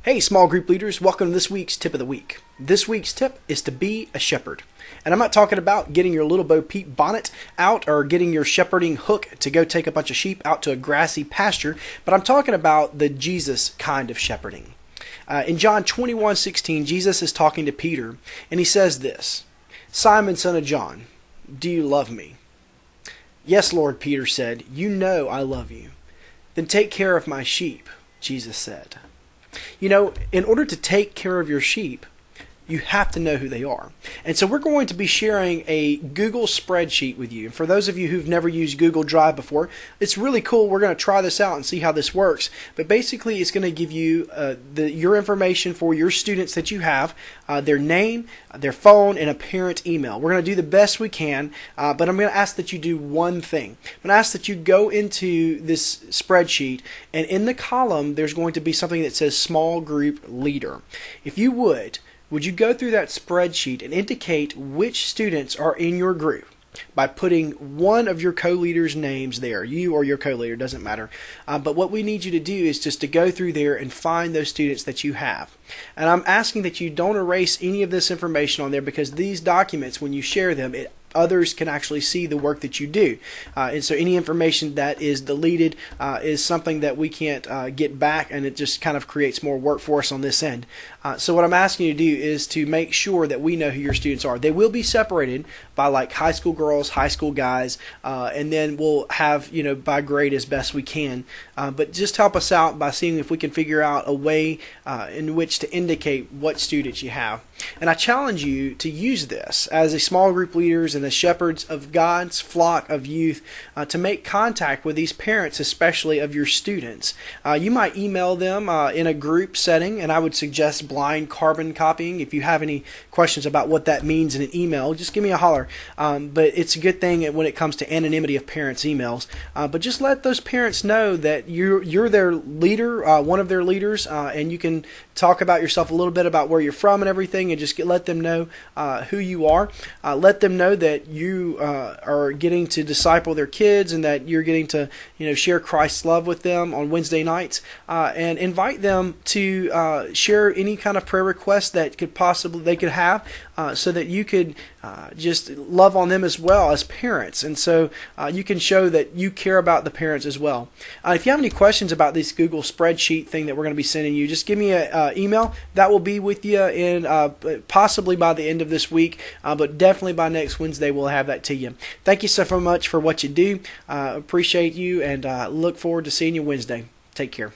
Hey, small group leaders, welcome to this week's tip of the week. This week's tip is to be a shepherd. And I'm not talking about getting your little Bo Peep bonnet out or getting your shepherding hook to go take a bunch of sheep out to a grassy pasture, but I'm talking about the Jesus kind of shepherding. In John 21:16, Jesus is talking to Peter, and he says this, "Simon, son of John, do you love me?" "Yes, Lord," Peter said, "you know I love you." "Then take care of my sheep," Jesus said. You know, in order to take care of your sheep, you have to know who they are. And so we're going to be sharing a Google spreadsheet with you. And for those of you who've never used Google Drive before, it's really cool. We're going to try this out and see how this works. But basically, it's going to give you your information for your students that you have, their name, their phone, and a parent email. We're going to do the best we can, but I'm going to ask that you do one thing. I'm going to ask that you go into this spreadsheet, and in the column, there's going to be something that says Small Group Leader. If you would you go through that spreadsheet and indicate which students are in your group by putting one of your co-leaders' names there, you or your co-leader, doesn't matter. But what we need you to do is just to go through there and find those students that you have. And I'm asking that you don't erase any of this information on there, because these documents, when you share them, others can actually see the work that you do. And so any information that is deleted is something that we can't get back, and it just kind of creates more work for us on this end. So what I'm asking you to do is to make sure that we know who your students are. They will be separated by like high school girls, high school guys, and then we'll have, by grade as best we can. But just help us out by seeing if we can figure out a way in which to indicate what students you have. And I challenge you to use this as a small group leaders and as shepherds of God's flock of youth to make contact with these parents, especially of your students. You might email them in a group setting, and I would suggest blind carbon copying. If you have any questions about what that means in an email, just give me a holler. But it's a good thing when it comes to anonymity of parents' emails. But just let those parents know that you're their leader, one of their leaders, and you can talk about yourself a little bit about where you're from and everything, and just let them know who you are. Let them know that you are getting to disciple their kids, and that you're getting to share Christ's love with them on Wednesday nights, and invite them to share any kind of prayer requests that they could have, so that you could just love on them as well as parents. And so you can show that you care about the parents as well. If you have any questions about this Google spreadsheet thing that we're going to be sending you, just give me an email. That will be with you in possibly by the end of this week, but definitely by next Wednesday we'll have that to you. Thank you so much for what you do. Appreciate you, and look forward to seeing you Wednesday. Take care.